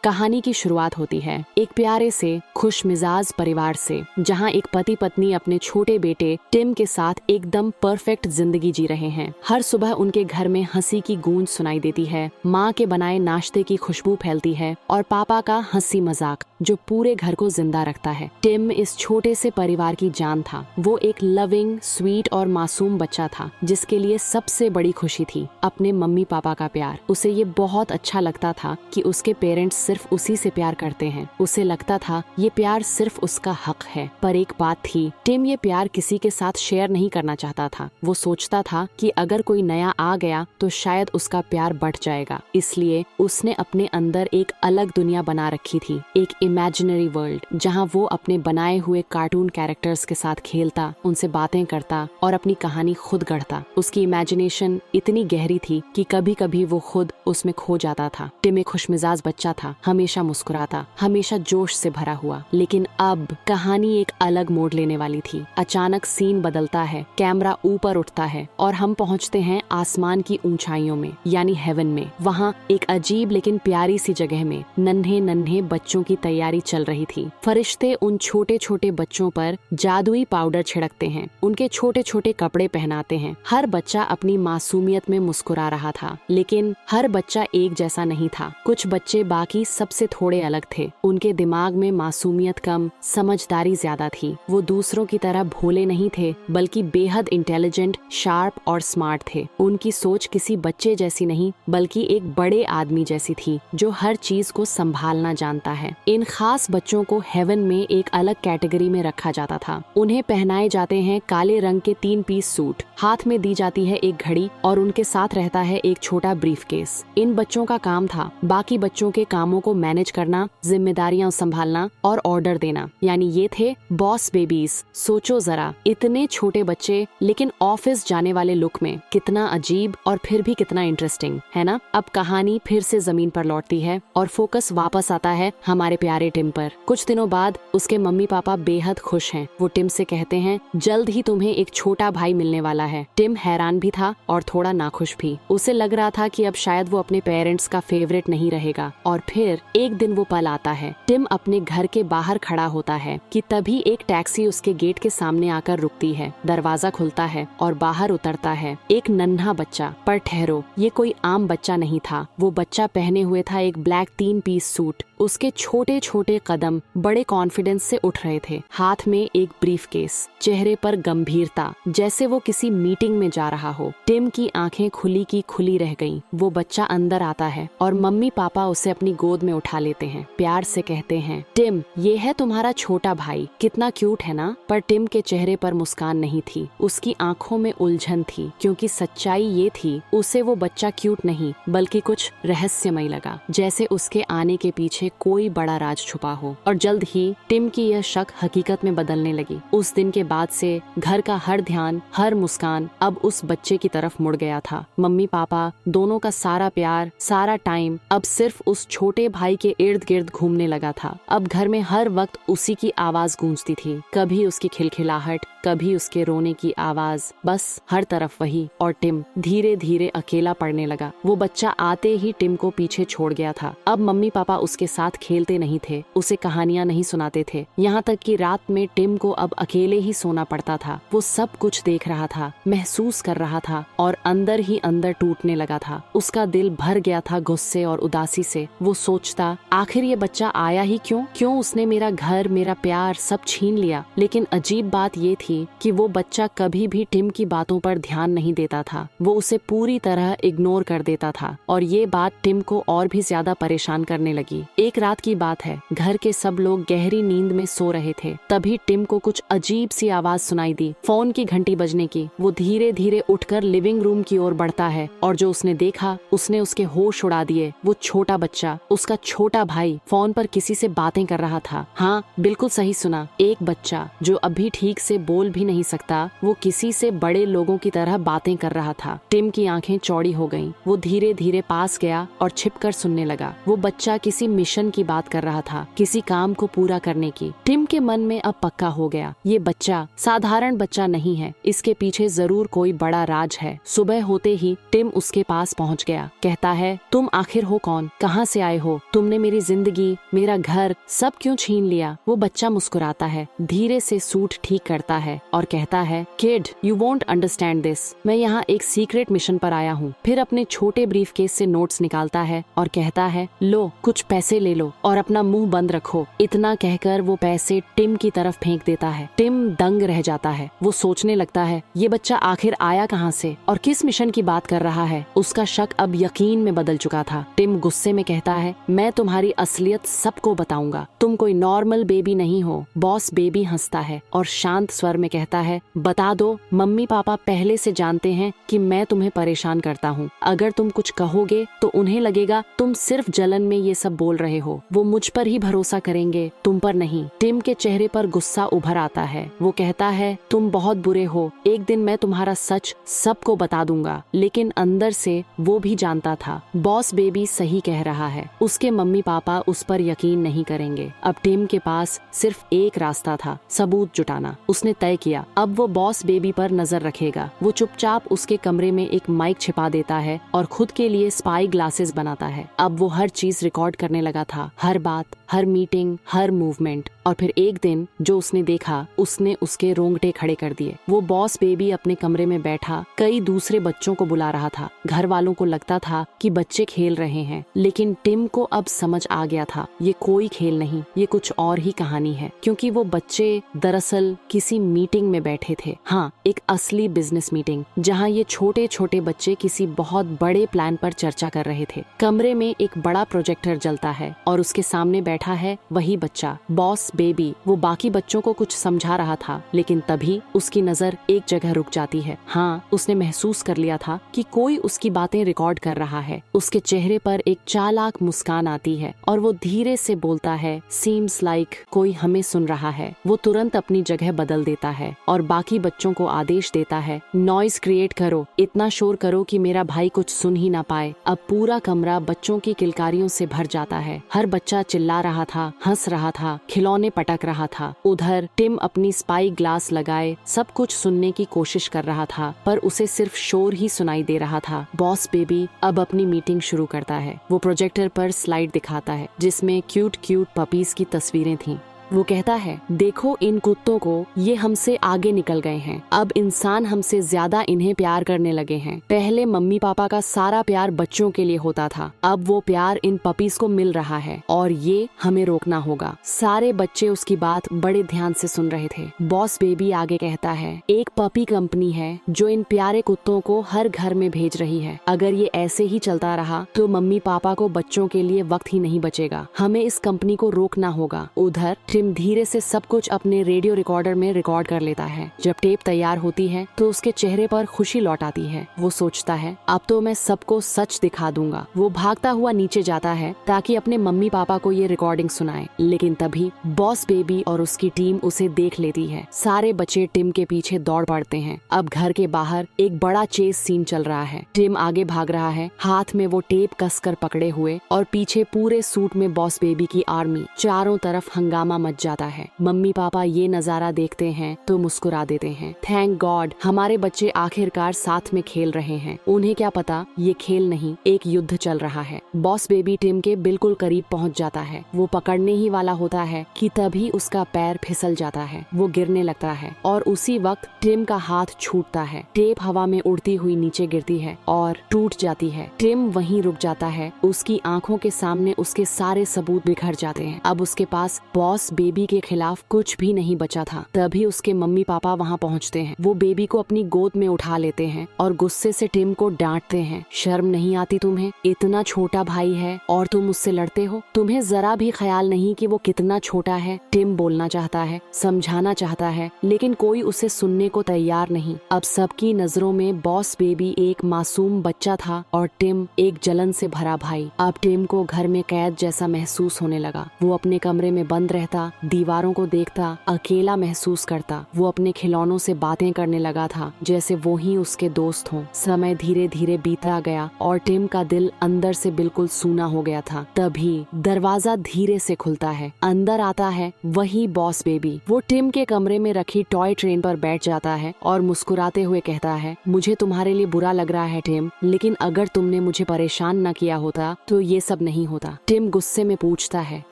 कहानी की शुरुआत होती है एक प्यारे से खुशमिजाज परिवार से, जहां एक पति पत्नी अपने छोटे बेटे टिम के साथ एकदम परफेक्ट जिंदगी जी रहे हैं। हर सुबह उनके घर में हंसी की गूंज सुनाई देती है, माँ के बनाए नाश्ते की खुशबू फैलती है और पापा का हंसी मजाक जो पूरे घर को जिंदा रखता है। टिम इस छोटे से परिवार की जान था। वो एक लविंग, स्वीट और मासूम बच्चा था जिसके लिए सबसे बड़ी खुशी थी अपने मम्मी पापा का प्यार। उसे ये बहुत अच्छा लगता था कि उसके पेरेंट्स सिर्फ उसी से प्यार करते हैं। उसे लगता था ये प्यार सिर्फ उसका हक है। पर एक बात थी, टिम ये प्यार किसी के साथ शेयर नहीं करना चाहता था। वो सोचता था कि अगर कोई नया आ गया तो शायद उसका प्यार बढ़ जाएगा। इसलिए उसने अपने अंदर एक अलग दुनिया बना रखी थी, एक इमेजिनरी वर्ल्ड, जहां वो अपने बनाए हुए कार्टून कैरेक्टर्स के साथ खेलता, उनसे बातें करता और अपनी कहानी खुद गढ़ता। उसकी इमेजिनेशन इतनी गहरी थी कि कभी कभी वो खुद उसमें खो जाता था। टिम एक खुशमिजाज बच्चा था, हमेशा मुस्कुराता, हमेशा जोश से भरा हुआ। लेकिन अब कहानी एक अलग मोड़ लेने वाली थी। अचानक सीन बदलता है, कैमरा ऊपर उठता है और हम पहुंचते हैं आसमान की ऊंचाइयों में, यानी हेवन में। वहाँ एक अजीब लेकिन प्यारी सी जगह में नन्हे नन्हे बच्चों की तैयारी चल रही थी। फरिश्ते उन छोटे छोटे बच्चों पर जादुई पाउडर छिड़कते हैं, उनके छोटे छोटे कपड़े पहनाते हैं। हर बच्चा अपनी मासूमियत में मुस्कुरा रहा था, लेकिन हर बच्चा एक जैसा नहीं था। कुछ बच्चे बाकी सबसे थोड़े अलग थे। उनके दिमाग में मासूमियत कम, समझदारी ज्यादा थी। वो दूसरों की तरह भोले नहीं थे, बल्कि बेहद इंटेलिजेंट, शार्प और स्मार्ट थे। उनकी सोच किसी बच्चे जैसी नहीं, बल्कि एक बड़े आदमी जैसी थी जो हर चीज को संभालना जानता है। इन खास बच्चों को हेवन में एक अलग कैटेगरी में रखा जाता था। उन्हें पहनाए जाते हैं काले रंग के 3 पीस सूट, हाथ में दी जाती है एक घड़ी और उनके साथ रहता है एक छोटा ब्रीफकेस। इन बच्चों का काम था बाकी बच्चों के कामों को मैनेज करना, जिम्मेदारियां संभालना और ऑर्डर देना, यानी ये थे बॉस बेबीज। सोचो जरा, इतने छोटे बच्चे लेकिन ऑफिस जाने वाले लुक में। कितना अजीब और फिर भी कितना इंटरेस्टिंग, है ना? अब कहानी फिर से जमीन पर लौटती है और फोकस वापस आता है हमारे प्यारे टिम पर। कुछ दिनों बाद उसके मम्मी पापा बेहद खुश हैं। वो टिम से कहते हैं जल्द ही तुम्हें एक छोटा भाई मिलने वाला है। टिम हैरान भी था और थोड़ा नाखुश भी। उसे लग रहा था कि अब शायद वो अपने पेरेंट्स का फेवरेट नहीं रहेगा। और फिर एक दिन वो पल आता है। टिम अपने घर के बाहर खड़ा होता है कि तभी एक टैक्सी उसके गेट के सामने आकर रुकती है। दरवाजा खुलता है और बाहर उतरता है एक नन्हा बच्चा। पर ठहरो, ये कोई आम बच्चा नहीं था। वो बच्चा पहने हुए था एक ब्लैक 3 पीस सूट। उसके छोटे छोटे कदम बड़े कॉन्फिडेंस से उठ रहे थे, हाथ में एक ब्रीफकेस, चेहरे पर गंभीरता, जैसे वो किसी मीटिंग में जा रहा हो। टिम की आंखें खुली की खुली रह गईं। वो बच्चा अंदर आता है और मम्मी पापा उसे अपनी गोद में उठा लेते हैं। प्यार से कहते हैं, टिम, ये है तुम्हारा छोटा भाई, कितना क्यूट है ना? पर टिम के चेहरे पर मुस्कान नहीं थी, उसकी आंखों में उलझन थी, क्योंकि सच्चाई ये थी, उसे वो बच्चा क्यूट नहीं बल्कि कुछ रहस्यमय लगा, जैसे उसके आने के पीछे कोई बड़ा राज छुपा हो। और जल्द ही टिम की यह शक हकीकत में बदलने लगी। उस दिन के बाद से घर का हर ध्यान, हर मुस्कान अब उस बच्चे की तरफ मुड़ गया था। मम्मी पापा दोनों का सारा प्यार, सारा टाइम अब सिर्फ उस छोटे भाई के इर्द गिर्द घूमने लगा था। अब घर में हर वक्त उसी की आवाज गूंजती थी, कभी उसकी खिलखिलाहट, कभी उसके रोने की आवाज, बस हर तरफ वही। और टिम धीरे धीरे अकेला पड़ने लगा। वो बच्चा आते ही टिम को पीछे छोड़ गया था। अब मम्मी पापा उसके साथ खेलते नहीं थे, उसे कहानियां नहीं सुनाते थे, यहाँ तक कि रात में टिम को अब अकेले ही सोना पड़ता था। वो सब कुछ देख रहा था, महसूस कर रहा था और अंदर ही अंदर टूटने लगा था। उसका दिल भर गया था गुस्से और उदासी से। वो सोचता, आखिर ये बच्चा आया ही क्यों उसने मेरा घर, मेरा प्यार सब छीन लिया। लेकिन अजीब बात ये थी कि वो बच्चा कभी भी टिम की बातों पर ध्यान नहीं देता था। वो उसे पूरी तरह इग्नोर कर देता था और ये बात टिम को और भी ज्यादा परेशान करने लगी। एक रात की बात है, घर के सब लोग गहरी नींद में सो रहे थे। तभी टिम को कुछ अजीब सी आवाज सुनाई दी, फोन की घंटी बजने की। वो धीरे धीरे उठकर लिविंग रूम की ओर बढ़ता है और जो उसने देखा उसने उसके होश उड़ा दिए। वो छोटा बच्चा, उसका छोटा भाई, फोन पर किसी से बातें कर रहा था। हाँ, बिल्कुल सही सुना, एक बच्चा जो अभी ठीक से बोल भी नहीं सकता, वो किसी से बड़े लोगों की तरह बातें कर रहा था। टिम की आंखें चौड़ी हो गईं। वो धीरे धीरे पास गया और छिपकर सुनने लगा। वो बच्चा किसी मिशन की बात कर रहा था, किसी काम को पूरा करने की। टिम के मन में अब पक्का हो गया, ये बच्चा साधारण बच्चा नहीं है, इसके पीछे जरूर कोई बड़ा राज है। सुबह होते ही टिम उसके पास पहुंच गया। कहता है, तुम आखिर हो कौन, कहाँ से आए हो हो? तुमने मेरी जिंदगी, मेरा घर सब क्यों छीन लिया? वो बच्चा मुस्कुराता है, धीरे से सूट ठीक करता है और कहता है, kid, you won't understand this. मैं यहाँ एक सीक्रेट मिशन पर आया हूँ। फिर अपने छोटे ब्रीफ केस से नोट्स निकालता है और कहता है, लो कुछ पैसे ले लो और अपना मुंह बंद रखो। इतना कहकर वो पैसे टिम की तरफ फेंक देता है। टिम दंग रह जाता है। वो सोचने लगता है, ये बच्चा आखिर आया कहाँ से और किस मिशन की बात कर रहा है। उसका शक अब यकीन में बदल चुका था। टिम गुस्से में कहता है, मैं तुम्हारी असलियत सबको बताऊंगा। तुम कोई नॉर्मल बेबी नहीं हो। बॉस बेबी हंसता है और शांत स्वर में कहता है, बता दो, मम्मी पापा पहले से जानते हैं कि मैं तुम्हें परेशान करता हूँ। अगर तुम कुछ कहोगे तो उन्हें लगेगा तुम सिर्फ जलन में ये सब बोल रहे हो। वो मुझ पर ही भरोसा करेंगे, तुम पर नहीं। टिम के चेहरे पर गुस्सा उभर आता है। वो कहता है, तुम बहुत बुरे हो। एक दिन मैं तुम्हारा सच सबको बता दूंगा। लेकिन अंदर से वो भी जानता था, बॉस बेबी सही कह रहा है। उसके मम्मी पापा उस पर यकीन नहीं करेंगे। अब टिम के पास सिर्फ एक रास्ता था, सबूत जुटाना। उसने तय किया, अब वो बॉस बेबी पर नजर रखेगा। वो चुपचाप उसके कमरे में एक माइक छिपा देता है और खुद के लिए स्पाई ग्लासेस बनाता है। अब वो हर चीज रिकॉर्ड करने लगा था, हर बात, हर मीटिंग, हर मूवमेंट। और फिर एक दिन जो उसने देखा, उसने उसके रोंगटे खड़े कर दिए। वो बॉस बेबी अपने कमरे में बैठा कई दूसरे बच्चों को बुला रहा था। घर वालों को लगता था कि बच्चे खेल रहे हैं, लेकिन टिम को अब समझ आ गया था, ये कोई खेल नहीं, ये कुछ और ही कहानी है। क्योंकि वो बच्चे दरअसल किसी मीटिंग में बैठे थे। हाँ, एक असली बिजनेस मीटिंग, जहाँ ये छोटे छोटे बच्चे किसी बहुत बड़े प्लान पर चर्चा कर रहे थे। कमरे में एक बड़ा प्रोजेक्टर जलता है और उसके सामने बैठा है वही बच्चा, बॉस बेबी। वो बाकी बच्चों को कुछ समझा रहा था, लेकिन तभी उसकी नजर एक जगह रुक जाती है। हाँ, उसने महसूस कर लिया था कि कोई उसकी बातें रिकॉर्ड कर रहा है। उसके चेहरे पर एक चालाक मुस्कान आती है और वो धीरे से बोलता है, सीम्स लाइक कोई हमें सुन रहा है। वो तुरंत अपनी जगह बदल देता है और बाकी बच्चों को आदेश देता है, नॉइज क्रिएट करो, इतना शोर करो कि मेरा भाई कुछ सुन ही ना पाए। अब पूरा कमरा बच्चों की किलकारियों से भर जाता है। हर बच्चा चिल्ला रहा था, हंस रहा था, खिलौने पटक रहा था। उधर टिम अपनी स्पाई ग्लास लगाए सब कुछ सुनने की कोशिश कर रहा था, पर उसे सिर्फ शोर ही सुनाई दे रहा था। बॉस बेबी अब अपनी मीटिंग शुरू करता है। वो प्रोजेक्टर पर स्लाइड दिखाता है जिसमें क्यूट क्यूट पपीज की तस्वीरें थीं। वो कहता है, देखो इन कुत्तों को, ये हमसे आगे निकल गए हैं। अब इंसान हमसे ज्यादा इन्हें प्यार करने लगे हैं। पहले मम्मी पापा का सारा प्यार बच्चों के लिए होता था, अब वो प्यार इन पपीज को मिल रहा है और ये हमें रोकना होगा। सारे बच्चे उसकी बात बड़े ध्यान से सुन रहे थे। बॉस बेबी आगे कहता है, एक पपी कंपनी है जो इन प्यारे कुत्तों को हर घर में भेज रही है। अगर ये ऐसे ही चलता रहा तो मम्मी पापा को बच्चों के लिए वक्त ही नहीं बचेगा। हमें इस कंपनी को रोकना होगा। उधर टिम धीरे से सब कुछ अपने रेडियो रिकॉर्डर में रिकॉर्ड कर लेता है। जब टेप तैयार होती है तो उसके चेहरे पर खुशी लौट आती है। वो सोचता है, अब तो मैं सबको सच दिखा दूंगा। वो भागता हुआ नीचे जाता है ताकि अपने मम्मी पापा को ये रिकॉर्डिंग सुनाए, लेकिन तभी बॉस बेबी और उसकी टीम उसे देख लेती है। सारे बच्चे टिम के पीछे दौड़ पड़ते हैं। अब घर के बाहर एक बड़ा चेस सीन चल रहा है। टिम आगे भाग रहा है, हाथ में वो टेप कसकर पकड़े हुए, और पीछे पूरे सूट में बॉस बेबी की आर्मी। चारों तरफ हंगामा मच जाता है। मम्मी पापा ये नजारा देखते हैं तो मुस्कुरा देते हैं। थैंक गॉड, हमारे बच्चे आखिरकार साथ में खेल रहे हैं। उन्हें क्या पता ये खेल नहीं, एक युद्ध चल रहा है। बॉस बेबी टिम के बिल्कुल करीब पहुंच जाता है। वो पकड़ने ही वाला होता है कि तभी उसका पैर फिसल जाता है। वो गिरने लगता है और उसी वक्त टिम का हाथ छूटता है। टेप हवा में उड़ती हुई नीचे गिरती है और टूट जाती है। टिम वहीं रुक जाता है। उसकी आंखों के सामने उसके सारे सबूत बिखर जाते हैं। अब उसके पास बॉस बेबी के खिलाफ कुछ भी नहीं बचा था। तभी उसके मम्मी पापा वहाँ पहुँचते हैं। वो बेबी को अपनी गोद में उठा लेते हैं और गुस्से से टिम को डांटते हैं। शर्म नहीं आती तुम्हें? इतना छोटा भाई है और तुम उससे लड़ते हो? तुम्हें जरा भी ख्याल नहीं कि वो कितना छोटा है? टिम बोलना चाहता है, समझाना चाहता है, लेकिन कोई उसे सुनने को तैयार नहीं। अब सबकी नजरों में बॉस बेबी एक मासूम बच्चा था और टिम एक जलन से भरा भाई। अब टिम को घर में कैद जैसा महसूस होने लगा। वो अपने कमरे में बंद रहता, दीवारों को देखता, अकेला महसूस करता। वो अपने खिलौनों से बातें करने लगा था जैसे वो ही उसके दोस्त हों। समय धीरे धीरे बीतता गया और टिम का दिल अंदर से बिल्कुल सूना हो गया था। तभी दरवाजा धीरे से खुलता है। अंदर आता है वही बॉस बेबी। वो टिम के कमरे में रखी टॉय ट्रेन पर बैठ जाता है और मुस्कुराते हुए कहता है, मुझे तुम्हारे लिए बुरा लग रहा है टिम, लेकिन अगर तुमने मुझे परेशान न किया होता तो ये सब नहीं होता। टिम गुस्से में पूछता है,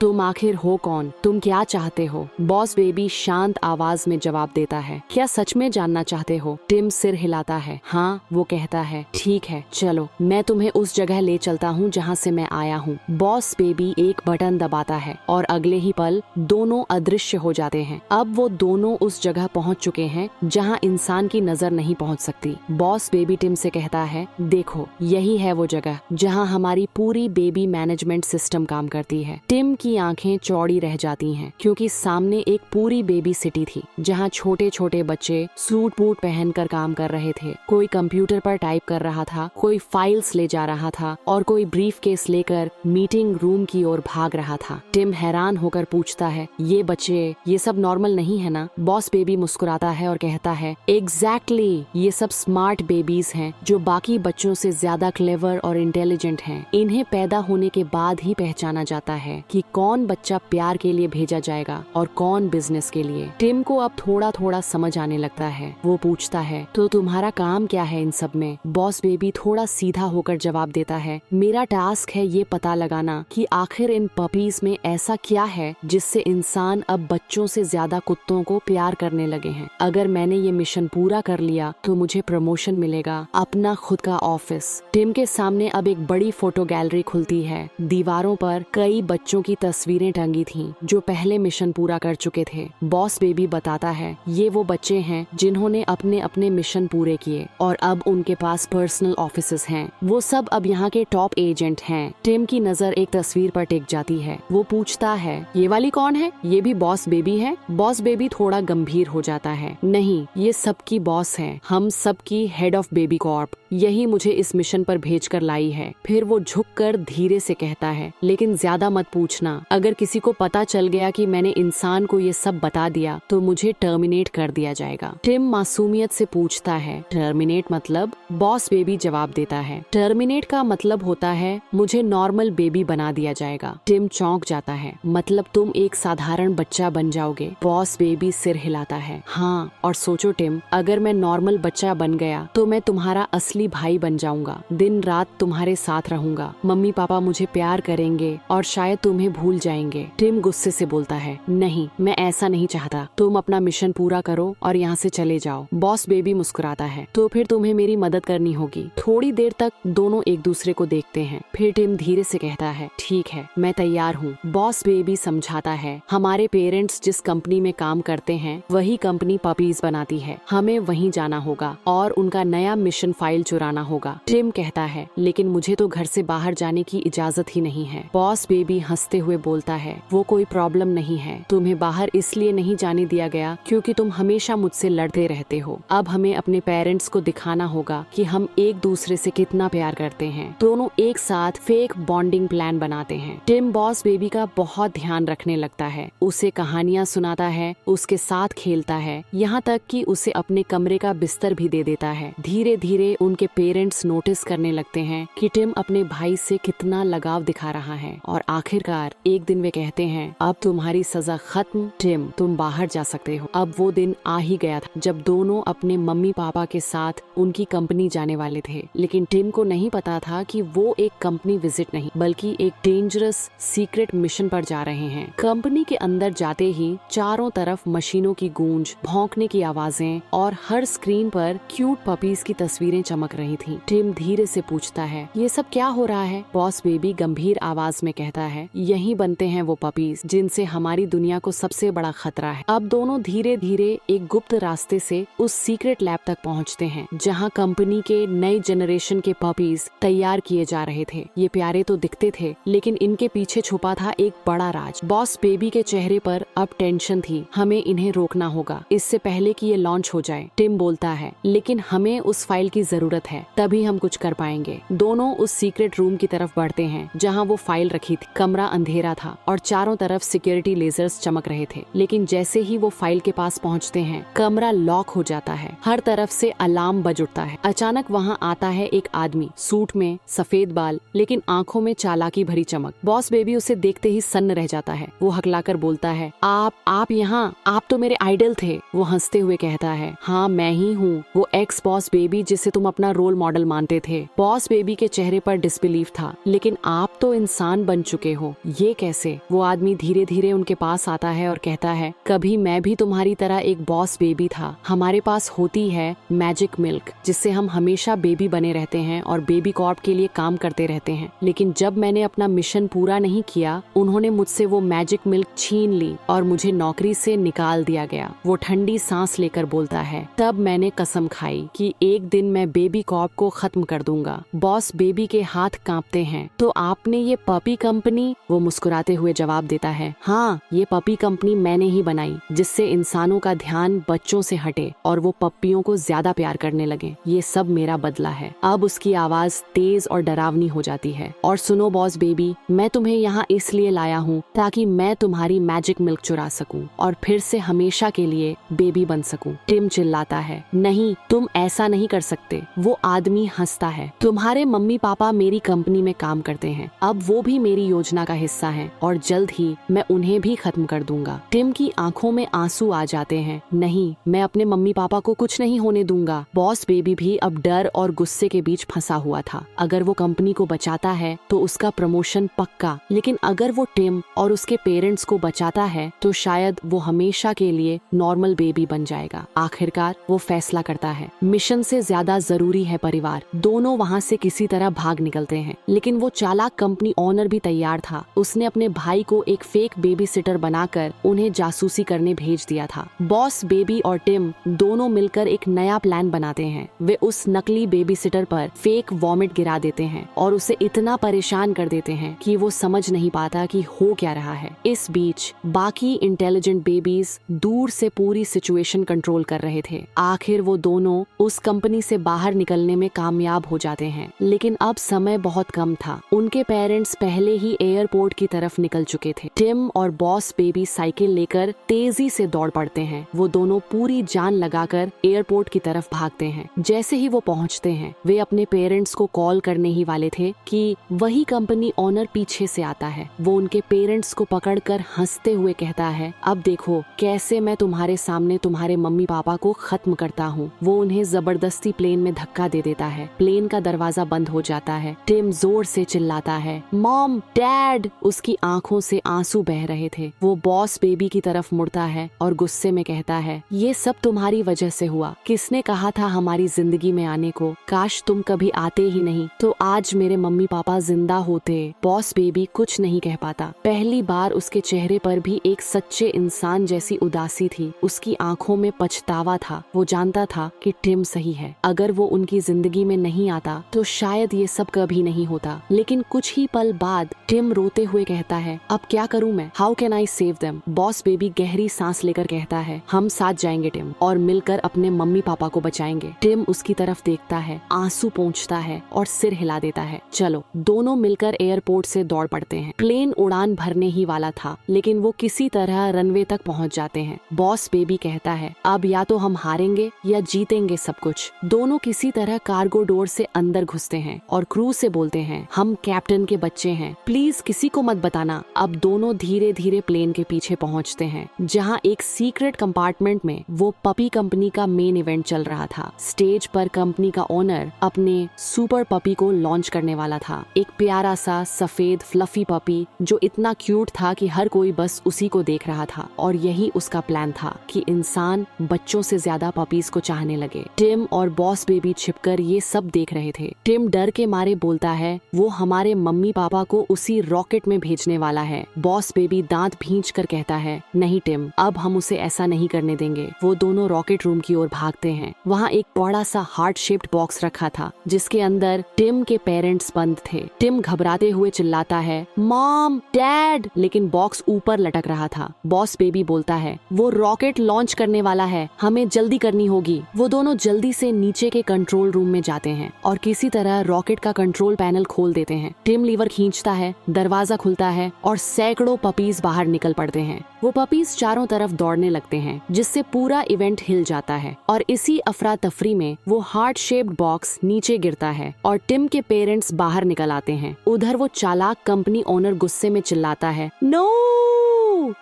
तुम आखिर हो कौन? तुम क्या चाहते हो? बॉस बेबी शांत आवाज में जवाब देता है, क्या सच में जानना चाहते हो? टिम सिर हिलाता है। हाँ, वो कहता है, ठीक है चलो, मैं तुम्हें उस जगह ले चलता हूँ जहाँ से मैं आया हूँ। बॉस बेबी एक बटन दबाता है और अगले ही पल दोनों अदृश्य हो जाते हैं। अब वो दोनों उस जगह पहुँच चुके हैं जहाँ इंसान की नजर नहीं पहुँच सकती। बॉस बेबी टिम से कहता है, देखो यही है वो जगह जहाँ हमारी पूरी बेबी मैनेजमेंट सिस्टम काम करती है। टिम की आंखें चौड़ी रह जाती हैं क्योंकि सामने एक पूरी बेबी सिटी थी जहाँ छोटे छोटे बच्चे सूट बूट पहनकर काम कर रहे थे। कोई कंप्यूटर पर टाइप कर रहा था, कोई फाइल्स ले जा रहा था और कोई ब्रीफ केस लेकर मीटिंग रूम की ओर भाग रहा था। टिम हैरान होकर पूछता है, ये बच्चे, ये सब नॉर्मल नहीं है ना? बॉस बेबी मुस्कुराता है और कहता है, एग्जैक्टली, ये सब स्मार्ट बेबीज हैं जो बाकी बच्चों से ज्यादा क्लेवर और इंटेलिजेंट हैं। इन्हें पैदा होने के बाद ही पहचाना जाता है कि कौन बच्चा प्यार के लिए भेजा जाएगा और कौन बिजनेस के लिए। टिम को अब थोड़ा थोड़ा समझ आने लगता है। वो पूछता है, तो तुम्हारा काम क्या है इन सब में? बॉस बेबी थोड़ा सीधा होकर जवाब देता है, मेरा टास्क है ये पता लगाना कि आखिर इन पपीज में ऐसा क्या है जिससे इंसान अब बच्चों से ज्यादा कुत्तों को प्यार करने लगे हैं। अगर मैंने ये मिशन पूरा कर लिया तो मुझे प्रमोशन मिलेगा, अपना खुद का ऑफिस। टिम के सामने अब एक बड़ी फोटो गैलरी खुलती है। दीवारों पर कई बच्चों की तस्वीरें टंगी थीं जो पहले मिशन पूरा कर चुके थे। बॉस बेबी बताता है, ये वो बच्चे हैं जिन्होंने अपने अपने मिशन पूरे किए और अब उनके पास पर्सनल ऑफिसेस हैं। वो सब अब यहाँ के टॉप एजेंट हैं। टिम की नजर एक तस्वीर पर टिक जाती है। वो पूछता है, ये वाली कौन है? ये भी बॉस बेबी है? बॉस बेबी थोड़ा गंभीर हो जाता है, नहीं, ये सबकी बॉस है, हम सबकी हेड ऑफ बेबी कॉर्प। यही मुझे इस मिशन पर भेजकर लाई है। फिर वो झुककर धीरे से कहता है, लेकिन ज्यादा मत पूछना, अगर किसी को पता चल गया कि मैंने इंसान को ये सब बता दिया तो मुझे टर्मिनेट कर दिया जाएगा। टिम मासूमियत से पूछता है, टर्मिनेट मतलब? बॉस बेबी जवाब देता है, टर्मिनेट का मतलब होता है मुझे नॉर्मल बेबी बना दिया जाएगा। टिम चौंक जाता है, मतलब तुम एक साधारण बच्चा बन जाओगे? बॉस बेबी सिर हिलाता है, हाँ, और सोचो टिम, अगर मैं नॉर्मल बच्चा बन गया तो मैं तुम्हारा असली भाई बन जाऊंगा, दिन रात तुम्हारे साथ रहूंगा, मम्मी पापा मुझे प्यार करेंगे और शायद तुम्हें भूल जाएंगे। टिम गुस्से से बोलता है, नहीं, मैं ऐसा नहीं चाहता, तुम अपना मिशन पूरा करो और यहाँ से चले जाओ। बॉस बेबी मुस्कुराता है, तो फिर तुम्हें मेरी मदद करनी होगी। थोड़ी देर तक दोनों एक दूसरे को देखते हैं। फिर टिम धीरे से कहता है, ठीक है, मैं तैयार हूँ। बॉस बेबी समझाता है, हमारे पेरेंट्स जिस कंपनी में काम करते हैं वही कंपनी पपीज बनाती है, हमें वहीं जाना होगा और उनका नया मिशन फाइल चुराना होगा। टिम कहता है, लेकिन मुझे तो घर से बाहर जाने की इजाजत ही नहीं है। बॉस बेबी हंसते हुए बोलता है, वो कोई प्रॉब्लम नहीं है, तुम्हें बाहर इसलिए नहीं जाने दिया गया क्योंकि तुम हमेशा मुझसे लड़ते रहते हो। अब हमें अपने पेरेंट्स को दिखाना होगा कि हम एक दूसरे से कितना प्यार करते हैं। दोनों एक साथ फेक बॉन्डिंग प्लान बनाते हैं। टिम बॉस बेबी का बहुत ध्यान रखने लगता है, उसे कहानियाँ सुनाता है, उसके साथ खेलता है, यहाँ तक कि उसे अपने कमरे का बिस्तर भी दे देता है। धीरे धीरे उनके पेरेंट्स नोटिस करने लगते हैं कि टिम अपने भाई से कितना लगाव दिखा रहा है और आखिरकार एक दिन वे कहते हैं, अब तुम्हारी सजा खत्म टिम, तुम बाहर जा सकते हो। अब वो दिन आ ही गया था जब दोनों अपने मम्मी पापा के साथ उनकी कंपनी जाने वाले थे, लेकिन टिम को नहीं पता था कि वो एक कंपनी विजिट नहीं बल्कि एक डेंजरस सीक्रेट मिशन पर जा रहे हैं। कंपनी के अंदर जाते ही चारों तरफ मशीनों की गूंज, भौंकने की आवाजें और हर स्क्रीन पर क्यूट पपीज की तस्वीरें चमक रही थीं। टिम धीरे से पूछता है, ये सब क्या हो रहा है? बॉस बेबी गंभीर आवाज में कहता है, यही बनते हैं वो पपीज जिनसे हमारी दुनिया को सबसे बड़ा खतरा है। अब दोनों धीरे धीरे एक गुप्त रास्ते से उस सीक्रेट लैब तक पहुंचते हैं जहां कंपनी के नए जनरेशन के पपीज तैयार किए जा रहे थे। ये प्यारे तो दिखते थे लेकिन इनके पीछे छुपा था एक बड़ा राज। बॉस बेबी के चेहरे पर अब टेंशन थी, हमें इन्हें रोकना होगा इससे पहले कि ये लॉन्च हो जाए। टिम बोलता है, लेकिन हमें उस फाइल की जरूरत जरूरत है, तभी हम कुछ कर पाएंगे। दोनों उस सीक्रेट रूम की तरफ बढ़ते हैं जहाँ वो फाइल रखी थी। कमरा अंधेरा था और चारों तरफ सिक्योरिटी लेजर्स चमक रहे थे, लेकिन जैसे ही वो फाइल के पास पहुँचते हैं कमरा लॉक हो जाता है। हर तरफ से अलार्म बज उठता है। अचानक वहाँ आता है एक आदमी, सूट में, सफेद बाल, लेकिन आंखों में चालाकी भरी चमक। बॉस बेबी उसे देखते ही सन्न रह जाता है। वो हकलाकर बोलता है, आप यहाँ, आप तो मेरे आइडल थे। वो हंसते हुए कहता है, हाँ मैं ही हूँ, वो एक्स बॉस बेबी जिसे तुम अपना रोल मॉडल मानते थे। बॉस बेबी के चेहरे पर डिसबिलीफ था, लेकिन आप तो इंसान बन चुके हो, ये कैसे? वो आदमी धीरे धीरे उनके पास आता है और कहता है, कभी मैं भी तुम्हारी तरह एक बॉस बेबी था। हमारे पास होती है मैजिक मिल्क, जिससे हम हमेशा बेबी बने रहते हैं और बेबी कॉर्प के लिए काम करते रहते हैं। लेकिन जब मैंने अपना मिशन पूरा नहीं किया, उन्होंने मुझसे वो मैजिक मिल्क छीन ली और मुझे नौकरी से निकाल दिया गया। वो ठंडी सांस लेकर बोलता है, तब मैंने कसम खाई कि एक दिन मैं बेबी कॉर्प को खत्म कर दूंगा। बॉस बेबी के हाथ कांपते हैं। तो आपने ये पपी कंपनी? वो मुस्कुराते हुए जवाब देता है, हाँ ये पपी कंपनी मैंने ही बनाई, जिससे इंसानों का ध्यान बच्चों से हटे और वो पप्पियों को ज्यादा प्यार करने लगे। ये सब मेरा बदला है। अब उसकी आवाज तेज और डरावनी हो जाती है। और सुनो बॉस बेबी, मैं तुम्हें यहाँ इसलिए लाया हूँ ताकि मैं तुम्हारी मैजिक मिल्क चुरा सकूं और फिर से हमेशा के लिए बेबी बन सकूं। टिम चिल्लाता है, नहीं तुम ऐसा नहीं कर सकते। वो आदमी हंसता है, तुम्हारे मम्मी पापा मेरी कंपनी में काम करते हैं, अब वो भी मेरी योजना का हिस्सा हैं और जल्द ही मैं उन्हें भी खत्म कर दूंगा। टिम की आंखों में आंसू आ जाते हैं। नहीं, मैं अपने मम्मी पापा को कुछ नहीं होने दूंगा। बॉस बेबी भी अब डर और गुस्से के बीच फंसा हुआ था। अगर वो कंपनी को बचाता है तो उसका प्रमोशन पक्का, लेकिन अगर वो टिम और उसके पेरेंट्स को बचाता है तो शायद वो हमेशा के लिए नॉर्मल बेबी बन जाएगा। आखिरकार वो फैसला करता है, मिशन से ज्यादा जरूरी है परिवार। दोनों वहाँ से किसी तरह भाग निकलते हैं, लेकिन वो चालाक कंपनी ओनर भी तैयार था। उसने अपने भाई को एक फेक बेबी सिटर बनाकर उन्हें जासूसी करने भेज दिया था। बॉस बेबी और टिम दोनों मिलकर एक नया प्लान बनाते हैं। वे उस नकली बेबी सिटर पर फेक वॉमिट गिरा देते हैं और उसे इतना परेशान कर देते हैं कि वो समझ नहीं पाता कि हो क्या रहा है। इस बीच बाकी इंटेलिजेंट बेबीज दूर से पूरी सिचुएशन कंट्रोल कर रहे थे। आखिर वो दोनों उस कंपनी से बाहर निकलने में कामयाब हो जाते हैं, लेकिन अब समय बहुत कम था। उनके पेरेंट्स पहले ही एयरपोर्ट की तरफ निकल चुके थे। टिम और बॉस बेबी साइकिल लेकर तेजी से दौड़ पड़ते हैं। वो दोनों पूरी जान लगाकर एयरपोर्ट की तरफ भागते हैं। जैसे ही वो पहुंचते हैं, वे अपने पेरेंट्स को कॉल करने ही वाले थे कि वही कंपनी ओनर पीछे से आता है। वो उनके पेरेंट्स को पकड़कर हंसते हुए कहता है, अब देखो कैसे मैं तुम्हारे सामने तुम्हारे मम्मी पापा को खत्म करता हूँ। वो उन्हें जबरदस्ती प्लेन में धक्का दे देता है। प्लेन का दरवाजा बंद हो जाता है। टिम जोर से चिल्लाता है, मॉम, डैड। उसकी आंखों से आंसू बह रहे थे। वो बॉस बेबी की तरफ मुड़ता है और गुस्से में कहता है, ये सब तुम्हारी वजह से हुआ। किसने कहा था हमारी जिंदगी में आने को? काश तुम कभी आते ही नहीं तो आज मेरे मम्मी पापा जिंदा होते। बॉस बेबी कुछ नहीं कह पाता। पहली बार उसके चेहरे पर भी एक सच्चे इंसान जैसी उदासी थी। उसकी आंखों में पछतावा था। वो जानता था कि टिम सही है। अगर वो उनकी जिंदगी में नहीं आता तो शायद ये सब कभी नहीं होता। लेकिन कुछ ही पल बाद टिम रोते हुए कहता है, अब क्या करूं मैं? How can I save them? Boss baby गहरी सांस लेकर कहता है, हम साथ जाएंगे टिम, और मिलकर अपने मम्मी पापा को बचाएंगे। टिम उसकी तरफ देखता है, आंसू पोंछता है और सिर हिला देता है। चलो। दोनों मिलकर एयरपोर्ट से दौड़ पड़ते हैं। प्लेन उड़ान भरने ही वाला था, लेकिन वो किसी तरह रनवे तक पहुंच जाते हैं। बॉस बेबी कहता है, अब या तो हम हारेंगे या जीतेंगे सब कुछ। दोनों किसी तरह कार्गो डोर से अंदर घुसते हैं और क्रू से बोलते हैं, हम कैप्टन के बच्चे हैं, प्लीज किसी को मत बताना। अब दोनों धीरे धीरे प्लेन के पीछे पहुंचते हैं, जहां एक सीक्रेट कंपार्टमेंट में वो पपी कंपनी का मेन इवेंट चल रहा था। स्टेज पर कंपनी का ओनर अपने सुपर पपी को लॉन्च करने वाला था। एक प्यारा सा सफेद फ्लफी पपी जो इतना क्यूट था कि हर कोई बस उसी को देख रहा था। और यही उसका प्लान था कि इंसान बच्चों से ज्यादा पपीज को चाहने लगे। टिम और बॉस बेबी छिपकर ये सब देख रहे थे। टिम डर के मारे बोलता है, वो हमारे मम्मी पापा को उसी रॉकेट में भेजने वाला है। बॉस बेबी दांत भींच कर कहता है, नहीं टिम, अब हम उसे ऐसा नहीं करने देंगे। वो दोनों रॉकेट रूम की ओर भागते हैं। वहाँ एक बड़ा सा हार्ट शेप्ड बॉक्स रखा था, जिसके अंदर टिम के पेरेंट्स बंद थे। टिम घबराते हुए चिल्लाता है, मॉम, डैड, लेकिन बॉक्स ऊपर लटक रहा था। बॉस बेबी बोलता है, वो रॉकेट लॉन्च करने वाला है, हमें जल्दी करनी होगी। वो दोनों जल्दी से नीचे के कंट्रोल कंट्रोल रूम में जाते हैं और किसी तरह रॉकेट का कंट्रोल पैनल खोल देते हैं। टिम लीवर खींचता है, दरवाजा खुलता है और सैकड़ों पपीज बाहर निकल पड़ते हैं। वो पपीज चारों तरफ दौड़ने लगते हैं, जिससे पूरा इवेंट हिल जाता है और इसी अफरा तफरी में वो हार्ट शेप्ड बॉक्स नीचे गिरता है और टिम के पेरेंट्स बाहर निकल आते हैं। उधर वो चालाक कंपनी ओनर गुस्से में चिल्लाता है, नो!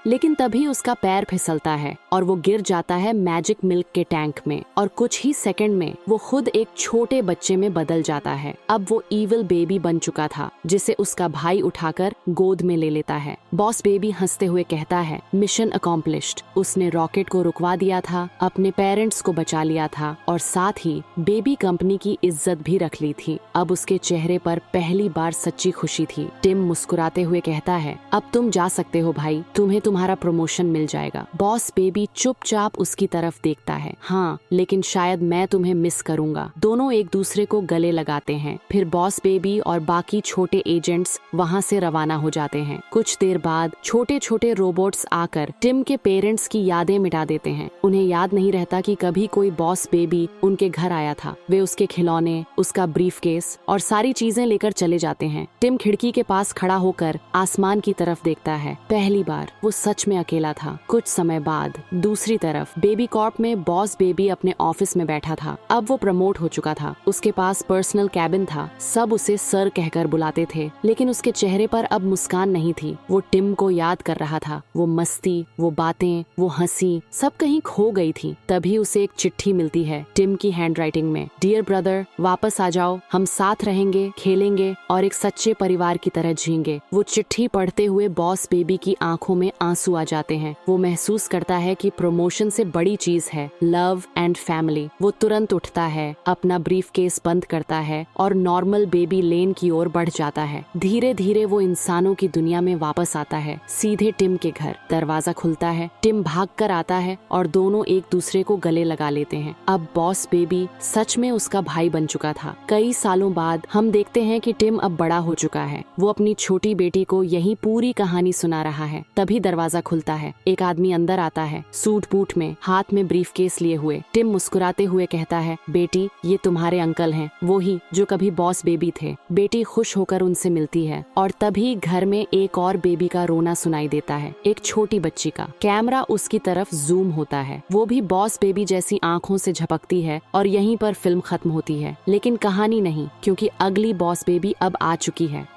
लेकिन तभी उसका पैर फिसलता है और वो गिर जाता है मैजिक मिल्क के टैंक में और कुछ ही सेकंड में वो खुद एक छोटे बच्चे में बदल जाता है। अब वो इविल बेबी बन चुका था, जिसे उसका भाई उठाकर गोद में ले लेता है। बॉस बेबी हंसते हुए कहता है, मिशन अकॉम्प्लिश्ड। उसने रॉकेट को रुकवा दिया था, अपने पेरेंट्स को बचा लिया था और साथ ही बेबी कंपनी की इज्जत भी रख ली थी। अब उसके चेहरे पर पहली बार सच्ची खुशी थी। टिम मुस्कुराते हुए कहता है, अब तुम जा सकते हो भाई, तुम्हें तुम्हारा प्रमोशन मिल जाएगा। बॉस बेबी चुपचाप उसकी तरफ देखता है, हाँ, लेकिन शायद मैं तुम्हें मिस करूंगा। दोनों एक दूसरे को गले लगाते हैं। फिर बॉस बेबी और बाकी छोटे एजेंट्स वहाँ से रवाना हो जाते हैं। कुछ देर बाद छोटे छोटे रोबोट्स आकर टिम के पेरेंट्स की यादें मिटा देते हैं। उन्हें याद नहीं रहता कि कभी कोई बॉस बेबी उनके घर आया था। वे उसके खिलौने, उसका ब्रीफकेस और सारी चीजें लेकर चले जाते हैं। टिम खिड़की के पास खड़ा होकर आसमान की तरफ देखता है। पहली बार वो सच में अकेला था। कुछ समय बाद दूसरी तरफ बेबी कॉर्प में बॉस बेबी अपने ऑफिस में बैठा था। अब वो प्रमोट हो चुका था। उसके पास पर्सनल कैबिन था। सब उसे सर कहकर बुलाते थे, लेकिन उसके चेहरे पर अब मुस्कान नहीं थी। वो टिम को याद कर रहा था। वो मस्ती, वो बातें, वो हंसी सब कहीं खो गई थी। तभी उसे एक चिट्ठी मिलती है टिम की हैंडराइटिंग में। डियर ब्रदर, वापस आ जाओ, हम साथ रहेंगे, खेलेंगे और एक सच्चे परिवार की तरह जिएंगे। वो चिट्ठी पढ़ते हुए बॉस बेबी की आंखों में आंसू आ जाते हैं। वो महसूस करता है कि प्रमोशन से बड़ी चीज है लव एंड फैमिली। वो तुरंत उठता है, अपना ब्रीफकेस बंद करता है और नॉर्मल बेबी लेन की ओर बढ़ जाता है। धीरे धीरे वो इंसानों की दुनिया में वापस आता है, सीधे टिम के घर। दरवाजा खुलता है, टिम भागकर आता है और दोनों एक दूसरे को गले लगा लेते हैं। अब बॉस बेबी सच में उसका भाई बन चुका था। कई सालों बाद हम देखते हैं कि टिम अब बड़ा हो चुका है। वो अपनी छोटी बेटी को यही पूरी कहानी सुना रहा है। तभी दरवाजा खुलता है। एक आदमी अंदर आता है, सूट बूट में, हाथ में ब्रीफकेस लिए हुए। टिम मुस्कुराते हुए कहता है, बेटी, ये तुम्हारे अंकल हैं, वो ही जो कभी बॉस बेबी थे। बेटी खुश होकर उनसे मिलती है और तभी घर में एक और बेबी का रोना सुनाई देता है, एक छोटी बच्ची का। कैमरा उसकी तरफ जूम होता है। वो भी बॉस बेबी जैसी आंखों से झपकती है और यहीं पर फिल्म खत्म होती है। लेकिन कहानी नहीं, क्योंकि अगली बॉस बेबी अब आ चुकी है।